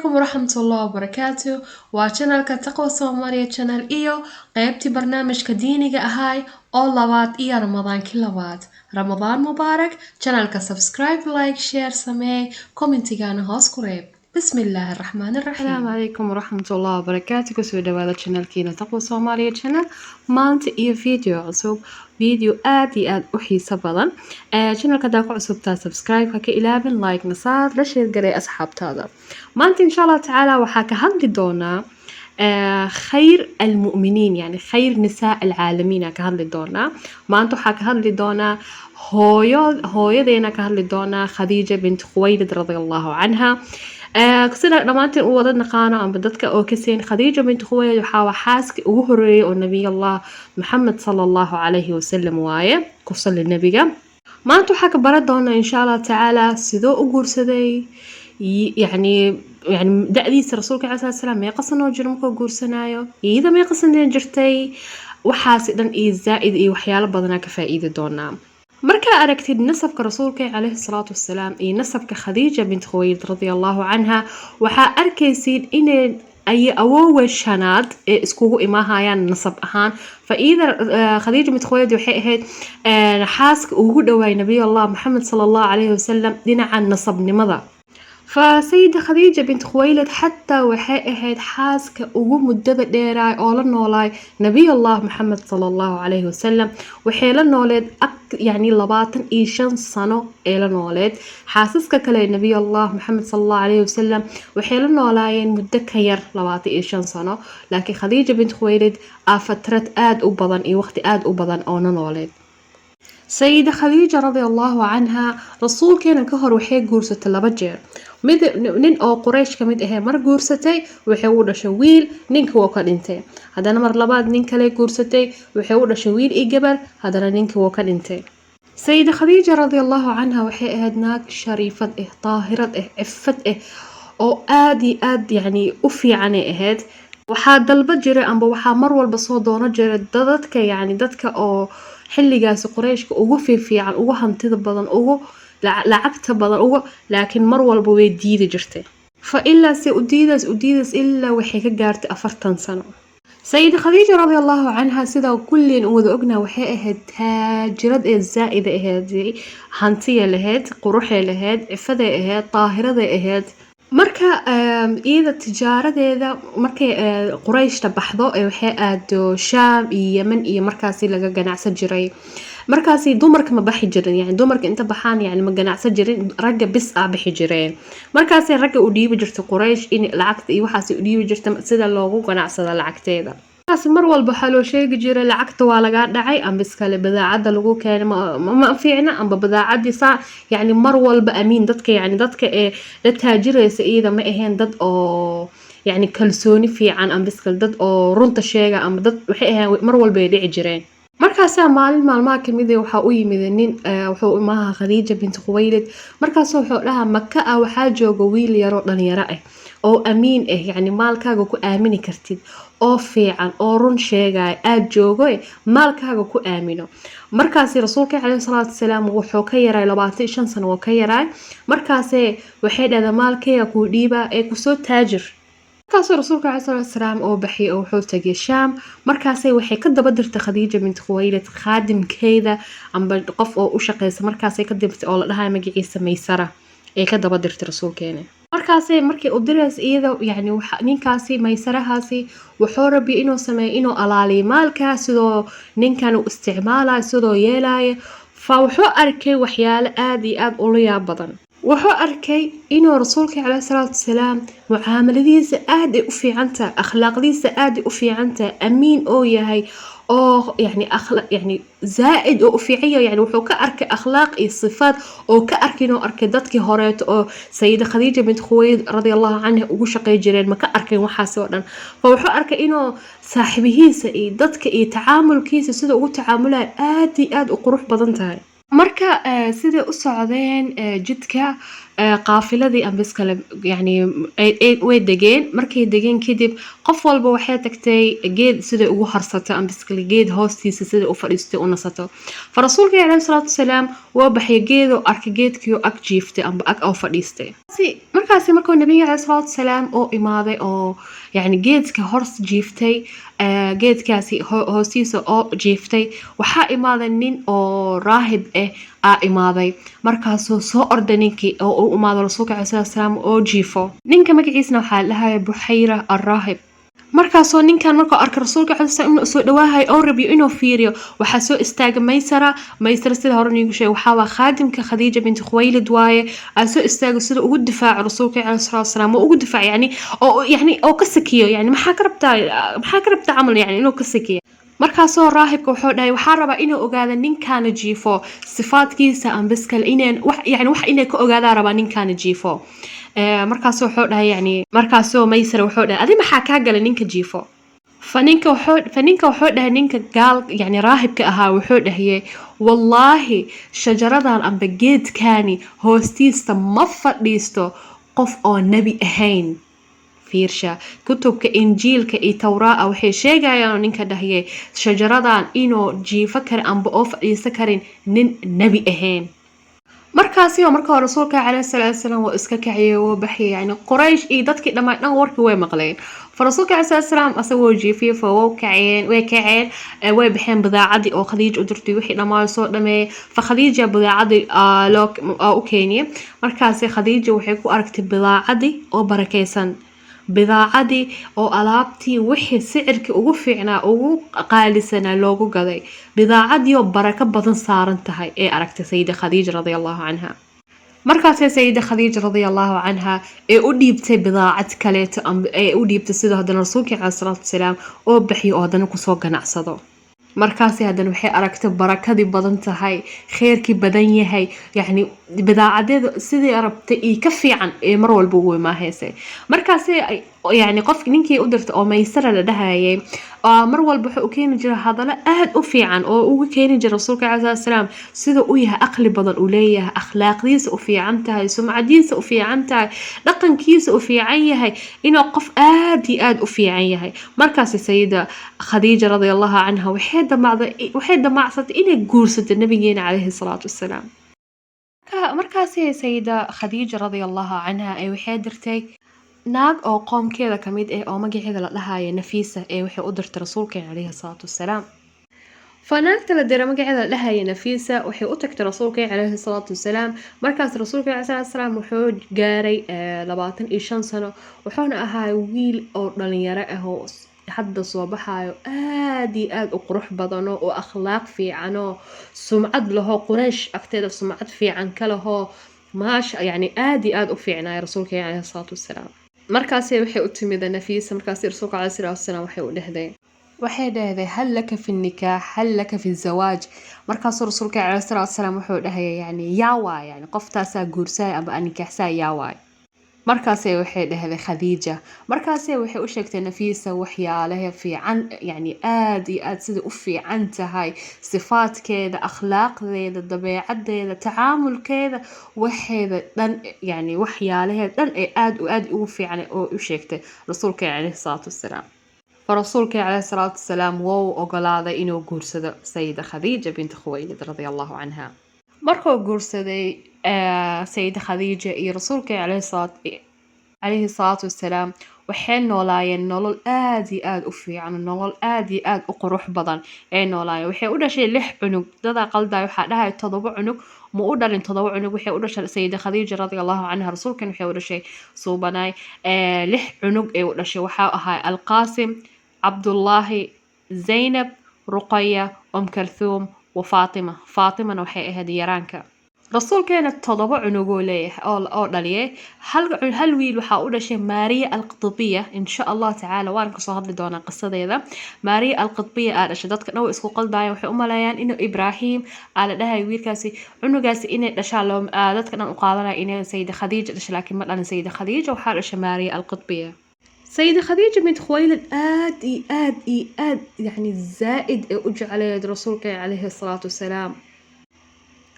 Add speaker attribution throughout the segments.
Speaker 1: عليكم ورحمة الله وبركاته وشانلka Taqwa Soomaaliya channel iyo qaybtii barnaamijka diiniga ahay oo labaad iyo Ramadaankii labaad. Ramadaan mubaarak. Channelka subscribe, like, share, samee, commentigana hoos ku reeb. Bismillahir Rahmanir Rahiim.
Speaker 2: Assalamu alaikum warahmatullahi wabarakatuh. Kusoo dhawaada channelkiina Taqwa Soomaaliya channel. Maanta iyo video cusub, video aad iyo aad u xiiso badan. Channelka daa ku cusubtaa subscribe ka ilaabin, like na saar, la share garay asxaabtaada. Maanta insha Allah taala waxaa ka hadli doonaa خير المؤمنين يعني خير نساء العالمين كهذا دونا ما أنتو حك هذا دونا هويا دينا كهذا دونا خديجة بنت خويلد رضي الله عنها قصيدة رمانتين ووضدنا قانا عم بدتك أو كسين خديجة بنت خويلد وحاوى حاسك وهري والنبي الله محمد صلى الله عليه وسلم وايه كفصل للنبي ما أنتو حك بردونا إن شاء الله تعالى سدو أقول سدي يعني دa'diisa rasuulka calaih salaatu salaam mee qasan oo jiro markuu guursanaayo iyada mee qasan jirtay waxaasi dhan iyo zaa'id iyo waxyaalo badanaa ka faa'iidi doonaa markaa aragtid nasabka rasuulka calaih salaatu wasalaam iyo nasabka khadiija bint khuwaylid radiyallahu canha waxaa arkaysid inay ay awoowe shanaad ee iskugu imaahayaan nasab ahaan faa'iida khadiija bint khuwaylid waxay ahayd xaaska ugu dhawaay nabiy allah maxamed sallallahu alayhi wasallam dhinaca nasabnimada فسيدة خديجة بنت خويلد حتى وحائها حاسك وقوم الدبق ديراي أولا نولاي نبي الله محمد صلى الله عليه وسلم وحيلا نولد يعني لباطن إيشان صنو إيلا نولد حاسسك كلا نبي الله محمد صلى الله عليه وسلم وحيلا نولاين مدكير لباطن إيشان صنو لكن خديجة بنت خويلد فترة آد أبضان إي وقت آد أبضان أونا نولد سيدة خديجة رضي الله عنها رسول كان كهر وحي قورسة لبجير nin oo Quraysh kamid ah mar guursatay waxay u dhashay wiil ninka waa ka dhintay hadana mar labaad nin kale guursatay waxay u dhashay wiil iyo gabar hadana ninka waa ka dhintay Sayyida Khadija radiyallahu anha waxay ahayd naag sharifad ah taahirad ah ifad ah oo aad yani u fiican ahayd waxaa dalba jiray amba waxaa mar walba soo doono jiray dadka oo xilligaas Qurayshka ugu fiican ugu hantida badan ugu lacagta badan ugu laakiin mar walba way diidi jirtay fa illa si udiidas illa waxay ka gaartay 40 sano Sayyida Khadija radiyallahu anha sida kullin wada ogna waxay ahayd taajirad ee zaa'ida ahayd hantiya lahayd quruxay lahayd ifada ahayd taahirada ahayd marka iyada tijaaradeeda markay Qurayshta baxdo waxay aado Shaam iyo Yemen iyo markaasi laga ganacsan jiray markaasi dumarka ma baxi jirin yani dumarka inta baxaan yani ma ganacsan jirin ragga bis bixi jireen markaasi ragga u dhiibi jirtay Quraysh in lacagta iyo waxaas u dhiibi jirtay sida loogu ganacsada lacagteeda markaasi mar walba waxa loo sheegi jiray lacagta waa laga dhacay amba iskale badaacada lagu keenay ma fiicna amba badaacadi yani mar walba amiin dadka ee la taajiraysa iyada ma ahayn dad oo yani kalsooni fiican amba iskale dad oo runta sheega amba dad waxay ahayn mar walba ay dhici jireen markaas maalmaha kamid ah waxa uu yimid nin wuxuu imaha Khadija bint Khuwaylid markaas wuxuu dhahaa Makka waxa jooga wiil yar oo dhalinyaro ah oo amiin ah yani maalkaaga ku aamini kartid oo fiican oo run sheegay aad joogo maalkaaga ku aamino markaas rasuulka kaleey salaatu salaam wuxuu ka yaray 25 sano oo ka yaray markaas waxay dhada maalkaaga ku dhiiba ee ku soo taajir markaas rasuulka calaih salaatu salaam oo baxay oo wuxuu tagay Shaam markaas waxay ka daba dirtay Khadija bint Khuwaylid khaadimkeeda amba qof oo u shaqeysa markaas ka dibtay oo la dhahay magaciisa Maysara ee ka daba dirtay rasuulkeena markaas markii uu diray iyada yani ninkaasi Maysarahaasi wuxuu rabay inuu sameeyo inuu alaaliyo maalkaas sidoo ninkan uu isticmaalayo sidoo yeelaayo fa wuxuu arkay waxyaalo aad iyo aad u yaab badan wuxuu arkay inuu rasuulka calaih salaatu salaam muaamaladiisa aad u fiicanta akhlaaqdiisa aad u fiicanta amiin oo yahay oo yani zaa'id oo fiiciyo yani wuxuu ka arkay akhlaaq iyo sifaad oo ka arkay inuu arkay dadkii horeeto oo Sayyida Khadija bint Khuwaylid radiyallahu anha ugu shaqay jireen ma ka arkay waxaas oo dhan fa wuxuu arkay inuu saaxibihiisa iyo dadka iyo tacaamulkiisa sida ugu tacaamulay aad u qurux badan tahay marka sidii u socdeen jidka qaafiladii ambas kale yani way degeen markay degeen kadib qof walba waxay tagtay geed siday ugu harsato ambas kale geed hoostiisa siday u fadhiistay u nasato farasuulka calayhi salaatu wasalaam waa baxay geedo arka geedkii ag jiiftay amba ag oo fadhiistay markaasi markuu nabiga calayhi salaatu wasalaam oo imaaday oo yani geedka hors jiiftay geedkaasi hoostiisa oo jiiftay waxaa imaaday nin oo raahib ah imaaday markaasoo soo orday ninkii oo u imaado rasuulka calayhi salaatu wasalaam oo jiifo ninka magaciisna waxaa la dhahayaa Buxayra ar-Raahib markaasoo ninkan markuu arkay rasuulka calayhi salaatu wasalaam inuu soo dhawaahay oo rabiyo inuu fiiriyo waxaa soo istaagay Maysara sida hore nigu sheegay waxaa waa khaadimka Khadiija binti Khuwaylid waaye soo istaagay sida ugu difaaco rasuulka calayhi salaatu wasalaam oo ugu difaac yani oo ka sakiyo yani maxaa ka rabtaa camal yani inuu ka sakiyo markaasoo raahibka wuxuu dhahay waxaa rabaa inuu ogaado ninkaana jiifo sifaadkiisa ambas kale inaan wax inay ka ogaadaa rabaa ninkaana jiifo markaasoo wuxuu dhahay yani markaasoo Maysara wuxuu dhahay adi maxaa kaa galay ninka jiifo faninka wuxuu dhahay ninka gaal yani raahibka ahaa wuxuu dhahayay wallaahi shajaradan amba geedkaani hoostiisa ma fadhiisto qof oo nebi ahayn fiirsha kutubka injiilka iyo tawraa waxay sheegayaan ninka dhahayay shajaradan inuu jiifo karo amba oo fadhiisan karin nin nebi ahayn markaasi oo markaa rasuulka calayhi salaatu wasalaam waa iska kaciyay oo baxay yani Quraysh iyo dadkii dhammaan warkii way maqleen farasuulka calayhi salaatu wasalaam asagoo jiifiyay way kaceen way baxeen bidaacadii oo Khadiija u dirtay wixii dhammaan soo dhameeyay fa Khadiija bidaacadii u keeniyay markaasi Khadiija waxay ku aragtay bidaacadii oo barakeysan bidaacadii oo alaabtii wixii sicirkii ugu fiicnaa ugu qaalisanaa loogu gaday bidaacadii oo barako badan saaran tahay ee aragtay sayida Khadiija radiyallahu anha markaasay sayida Khadiija radiyallahu anha ee u dhiibtay bidaacad kaleeto ee u dhiibtay sida hadana rasuulka calayhi salaatu wasalaam oo bixiyo oo hadana ku soo ganacsado markaasi hadana waxay aragtay barakadii badan tahay khayrkii badan yahay yani bidaacadeedu sidii arabtay iyo ka fiican ee mar walba ugu imaahaysay markaasi yani qof ninkii u dirtay oo Maysara la dhahayay mar walba wuxuu keeni jiray hadallo aad u fiican oo ugu keeni jiray rasuulka calayhi salaatu wasalaam sida uu yahay aqli badan uu leeyahay akhlaaqdiisa u fiican tahay sumcadiisa u fiican tahay dhaqankiisa u fiican yahay inuu qof aad iyo aad u fiican yahay markaasi sayida Khadiija radiyallahu anha waxay damacsatay inay guursato nabigeena calayhi salaatu wasalaam markaasi sayida Khadiija radiyallahu anha ay waxay dirtay naag oo qoomkeeda kamid oo magaceeda la dhahayo Nafiisa waxay u dirtay rasuulka calayhi salaatu wasalaam fanaagta la diray magaceeda la dhahayo Nafiisa waxay u tagtay rasuulka calayhi salaatu wasalaam markaas rasuulka calayhi salaatu wasalaam wuxuu gaaray 25 sano wuxuuna ahaa wiil oo dhalinyaro ah oo hadda soo baxayo aad iyo aad u qurux badan oo akhlaaq fiican oo sumcad leh Quraysh agteeda sumcad fiican ka leh maasha yani aad iyo aad u fiicnaa rasuulka calayhi salaatu wasalaam markaasi waxay u timid Nafiisa markaasi rasuulka calayhi salaatu wasalaam waxay dhahday hal laka fi nikah hal laka fi zawaaj markaas rasuulka calayhi salaatu wasalaam wuxuu dhahay yani yaa waa yani qoftaasa guursay aba nikahsa yaa waa markaasi waxay dhahday Khadiija markaasi waxay u sheegtay Nafiisa waxyaalaha fiican yani aad iyo aad sida u fiican tahay sifaadkeeda akhlaaqdeeda dabeecadeeda tacaamulkeeda waxeeda dhan yani waxyaalaha dhan ee aad ugu fiican oo u sheegtay rasuulka calayhi salaatu wasalaam farasuulka calayhi salaatu wasalaam wuu ogolaaday inuu guursado sayida Khadiija binti Khuwaylid radiyallahu anha markuu guursaday sayida Khadiija iyo rasuulka calayhi salaatu wasalaam waxay noolaayeen nolol aad iyo aad u fiican nolol aad iyo aad u qurux badan ee noolaayeen waxay u dhashay 6 cunug dada qalday waxa dhahay 7 cunug ma u dhalin 7 cunug waxay u dhashay sayida Khadiija radiyallahu anha rasuulkan waxay u dhashay suubanay 6 cunug ee u dhashay waxa ahaa Al-Qasim Abdullahi Zainab Ruqayya Kalthum وفاطمة waxay ahayd yaraanka rasuulkeena 7 cunug oo leeyahay oo dhaliyay hal wiil waxa u dhashay Maariya al-Qibtiyya insha Allah taala waan ka soo hadli doonaa qisadeeda Maariya al-Qibtiyya aad dhashay dadka dhow isku qaldayaan waxay u maleeyaan inuu Ibrahim aala dhahay wiilkaasi cunugaasi inay dhashaan dadka dhan u qaadanay inay sayida Khadiija dhashay laakiin ma dhalin sayida Khadiija waxa dhashay Maariya al-Qibtiyya سيدة خديجة بنت خويلد آد يعني زائد أجعل رسولك عليه الصلاة والسلام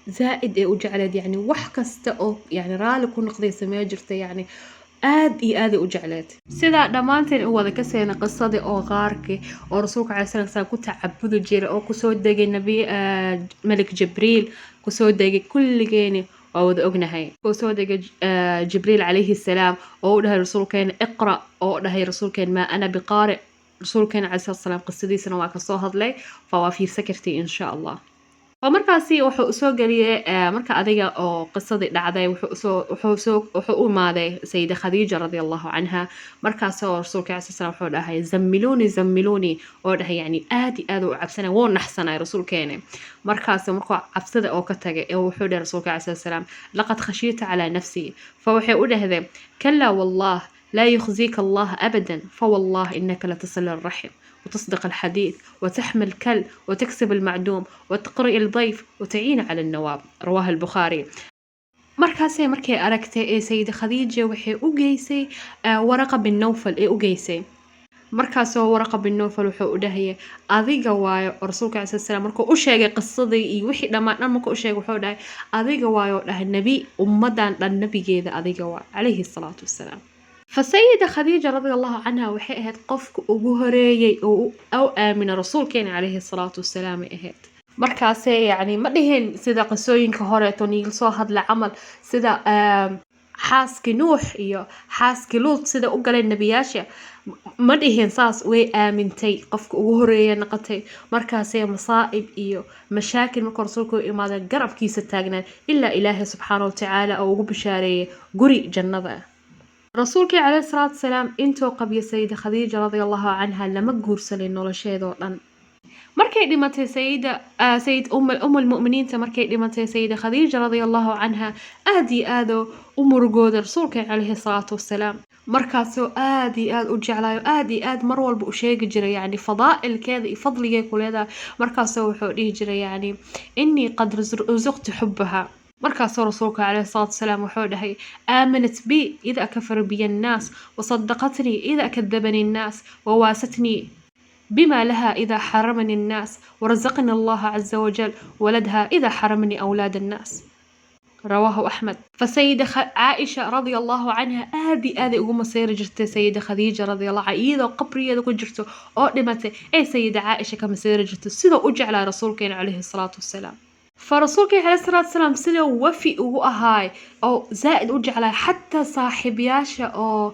Speaker 2: زائد وجعلت يعني وحكست أو يعني رالك ونقضي سماء جرت يعني aad u jecleed sidaa dhammaanteen u wada ka seena qisadii oo qaarkii oo rasuulka caleyhi salaatu wasalaam ku tacabudi jiray oo kusoo degay malik jibriil kusoo degay kulligeeni waa wada ognahay kusoo degay jibriil calayhi salaam oo u dhahay rasuulkeena iqra oo u dhahay rasuulkeena maa ana biqaari rasuulkeena caleyhi salaatu wasalaam qisadiisana waa kasoo hadlay fa waa fiirsan kartay insha allah ومركاسي wuxuu soo galiyay marka adiga oo qisadii dhacday wuxuu u imaaday sayida khadiija radiyallahu anha markaas oo rasuulka sallallahu wuxuu dhahay zammiluni oo dhahay yani aad u cabsanay woo naxsanay rasuulkeena markaas markuu cabsada oo ka tagay wuxuu dhahay rasuulka sallallahu laqad khashiyta ala nafsi fa wuxuu u dhahay kalla wallah لا يخزيك الله أبدا فوالله إنك لتصل الرحم وتصدق الحديث وتحمل الكل وتكسب المعدوم وتقرئ الضيف وتعين على النواب رواه البخاري markay aragtay ee sayida khadiija waxay u geysay waraqa bin nawfal ee u geysay markaasoo waraqa bin nawfal wuxuu u dhahayay adiga waayo rasuulka sallallahu alayhi wasallam markuu u sheegay qisadii iyo wixii dhammaan markuu u sheegay wuxuu dhahay adiga waayo dhahay nabi ummadan dhan nabigeeda adiga waa calayhi salaatu wasalaam فسيدة خديجة رضي الله عنها وحيهت قفك وجهري أو آمن رسول كان عليه الصلاة والسلام إهت مركاسي يعني ما دهن سيدا قصوين كهورتوني صاحد لعمل سيدا حاسك نوح إيو حاسك لوط سيدا أقل النبياشة ما دهن صاص وآمنتي قفك وجهري نقتي مركاسي مصائب إيو مشاكل مك رسولك إماذا قرب كيس التاجنا إلا إله سبحانه وتعالى أو بشاري قري جنة رسولك عليه الصلاة والسلام انتو قبي سيدة خديجة رضي الله عنها لما قرسلين نولشيدو لن markay dhimatay sayid umm almu'miniinta markay dhimatay sayida khadiija radiyallahu anha aad iyo aad u murugooda rasuulka calayhi salaatu wasalaam markaasoo aad iyo aad u jeclaayo aad iyo aad mar walba u sheegi jiray yani fadaa'ilkeeda iyo fadligeeda ku leedahay markaasoo wuxuu dhihi jiray yani innii qad rusuqtu xubbaha markaasoo rasuulka calayhi salaatu wasalaam wuxuu dhahay aamanat bi ida kafara biya annaas wasadaqatnii ida kadabani annaas wawaasatnii بما لها إذا حرمني الناس ورزقني الله عز وجل ولدها إذا حرمني أولاد الناس رواه أحمد فسيدة عائشة رضي الله عنها آدي أقوم سير جرت سيدة خديجة رضي الله عنها إذا قبري إذا كنت جرت أقدمت أي سيدة عائشة كما سير جرت سيدة أجعل رسولك عليه الصلاة والسلام فرسولك عليه الصلاة والسلام سيدة وفي أهاي أو زائد أجعل حتى صاحبياشة أو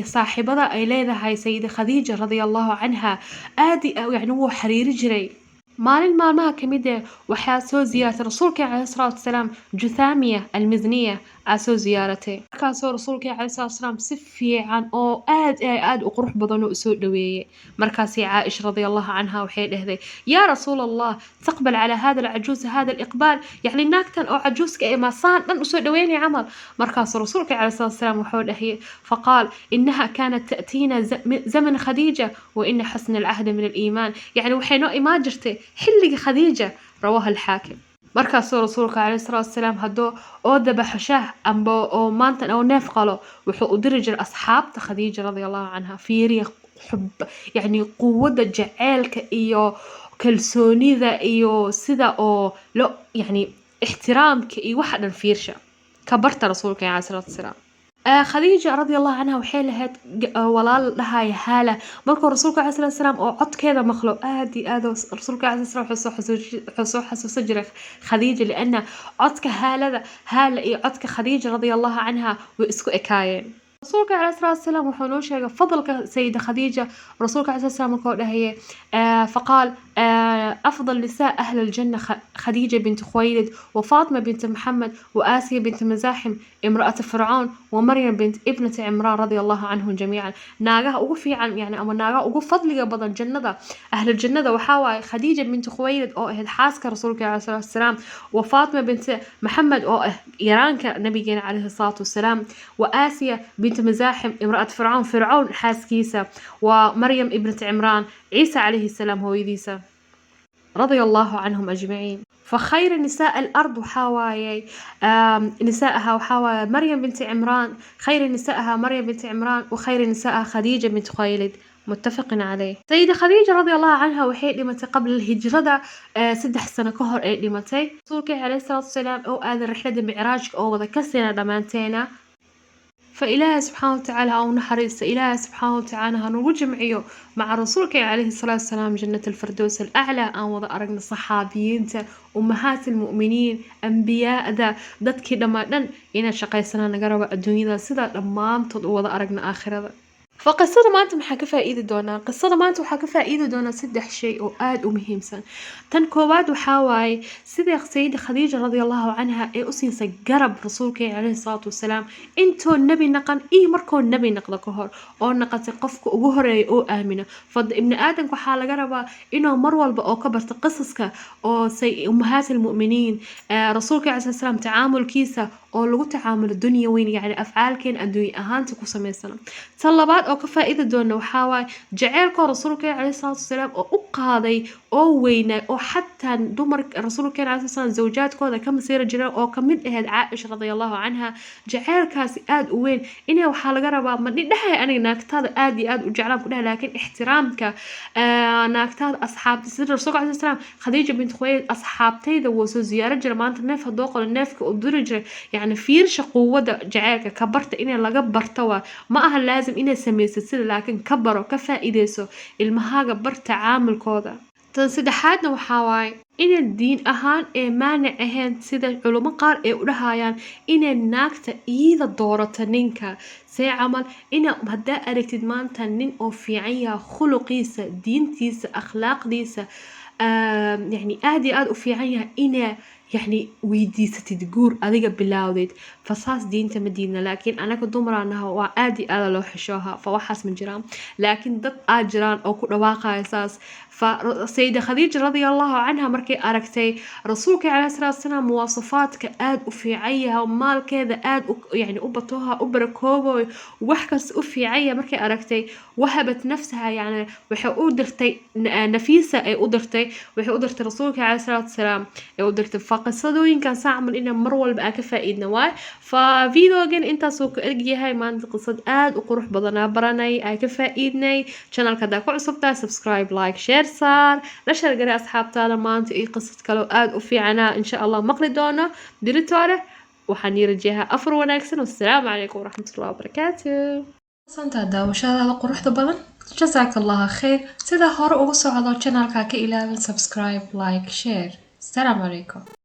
Speaker 2: صاحبة إليها هاي سيدة خديجة رضي الله عنها آدي أو يعني هو حرير جري مالين ما كميدة وحاسو زيارة رسولك عليه الصلاة والسلام جثامية المزنية عاسو زيارته مركاسو رسولك عليه الصلاة والسلام سفي عن أو آد وقروح بضنو أسود دوية مركاسي عائشة رضي الله عنها وحيد هذي يا رسول الله تقبل على هذا العجوز هذا الإقبال يعني ناكتن أو عجوز كإما صان من أسود دويني عمل مركاسو رسولك عليه الصلاة والسلام وحول هي فقال إنها كانت تأتينا زمن خديجة وإن حسن العهد من الإيمان يعني وحينو إما جرتي حلق خديجة رواه الحاكم markaasoo rasuulka calayhi salaatu wasalaam hadduu oo dabaxo shaah amba oo maantan oo neef qalo wuxuu u diri jiray asxaabta khadiija radiyallahu canha fiiriya xub yani quwadda jaceylka iyo kalsoonida iyo sida oo lo yani ixtiraamka iyo waxa dhan fiirsha ka barta rasuulka calayhi salaatu wasalaam خديجة رضي الله عنها وحيل هاد ولا لها يهالة مركو رسولك عليه الصلاة والسلام أو عد كذا مخلوق آدي رسولك عليه الصلاة والسلام حسو سجرة خديجة لأن عدك هالة عدك خديجة رضي الله عنها وإسكو إكاين رسولك عليه الصلاة والسلام وحنوش فضلك سيدة خديجة رسولك عليه الصلاة والسلام هي فقال أفضل نساء أهل الجنة خديجة بنت خويلد وفاطمة بنت محمد وآسيا بنت مزاحم امرأة فرعون ومريم بنت ابنة عمران رضي الله عنهم جميعا ناقها أوفي عن يعني أما ناقها أوف فضل بدن الجنة أهل الجنة وحاوى خديجة بنت خويلد أو أهل حاسك رسولك عليه الصلاة والسلام وفاطمة بنت محمد أو إيران كنبينا عليه الصلاة والسلام وآسيا بنت مزاحم امرأة فرعون حاسكيسة ومريم ابنة عمران عيسى عليه السلام هو يديسة رضي الله عنهم أجمعين فخير نساء الأرض وحاواي نسائها وحاواي مريم بنت عمران خير نسائها مريم بنت عمران وخير نسائها خديجة بنت خويلد متفق عليه. سيدة خديجة رضي الله عنها وحي dhimatay قبل الهجرة 3 sano ka hor ay dhimatay rasuulka عليه الصلاة والسلام oo aaday rixlada micraajka oo wada ka sina dhamaanteena فإله سبحانه وتعالى أو نحريص إله سبحانه وتعالى هنوجو جمعيو مع رسولك عليه الصلاة والسلام جنة الفردوس الأعلى أن وضع أرقنا الصحابيين أمهات المؤمنين أنبياء ذا ضدك لما دن إنا شقي سنة نقرب الدنيا ذا سدا لما وضع أرقنا آخر ذا فقصة ما أنتم حكفها إيد دونا قصة ما أنتم حكفها إيد دونا سدح شيء وآد ومهم سن تنكوباد وحاواي سيدة خديجة رضي الله عنها إيه أسيس قرب رسولك عليه الصلاة والسلام إنتو النبي نقن إيه مركو النبي نقل كهر أو نقص قفك وجهر أو آمنة فض ابن آدم كحال قربا إنه مروال بأو كبرت قصصك أو أمهات المؤمنين رسولك عليه الصلاة والسلام تعامل كيسة أو لغو تعامل الدنيا وين يعني أفعال كين الدنيا أهانتك وسميسنا طلبات أو كفائدة دونا وحاواي جعلك رسولك عليه الصلاة والسلام أو أقاضي أو وينا أو حتى دمر رسولك عليه الصلاة والسلام زوجات كذا كم سيرة جرا أو كمد أهل عائشة رضي الله عنها جعلك آد وين إنه وحال قربا ما نحيي أنا ناكتاد آد وجعلهم كلها لكن احترامك ناكتاد أصحاب سيدنا رسولك عليه الصلاة والسلام خديجة بنت خويلد أصحابتي ذا وسو زيارة جرا ما أنت نفها دوق النفك ودرج يعني فيرش قوة جعلك كبرت إنه لقبرتوا ما أهل لازم إنه سميس السيدة لكن كبروا كفائديسو المهاجة برت عامل كذا تنسدحاتنا وحواي إن الدين أهان مانع أهان سيدة علماء قار ولهايان إن الناكتة إذا دورة نينكا سي عمل إن هدا أركتد مان تنين أو في عيا خلقيسة دين تيسة أخلاق ديسة يعني آد وفي عيا إن يعني ويديسة تدقور أذيك بلاوديد فصاص دينتا مدينة لكن أنا كنت دمر أنها وآدي أنا لو حشوها فوحس من جرام لكن ضد أجران أو كل واقع أساس فسيدة خديجة رضي الله عنها مركي أركتي رسولك عليه الصلاة والسلام مواصفاتك آد وفي عيها ومال كذا آد يعني أبطوها أبركوبو وحكس أفي عيها مركي أركتي وهبت نفسها يعني وحي أودرتي نفيسة أي أودرتي وحي أودرتي رسولك عليه الصلاة والسلام أودرتي فقصدوين كان ساعمل إنه مروال بقى كفائدنا واي ففيديو جن انت سوق هاي ما عندك قصة آد وقروح بدنا براني أي كفائدني channel كذا كل صبتا سبسكرايب لايك شير صار نشر قرأ أصحاب تالا ما أنت إيه قصة كلو آد وفي عنا إن شاء الله مقلدونا ديرتوره وحنير الجهة أفر وناكسن والسلام عليكم ورحمة الله وبركاته
Speaker 1: سنتا daawashada quruxda badan jazakallahu khair sida hore ugu socdo channelka ka ilaalin subscribe like share assalamu alaykum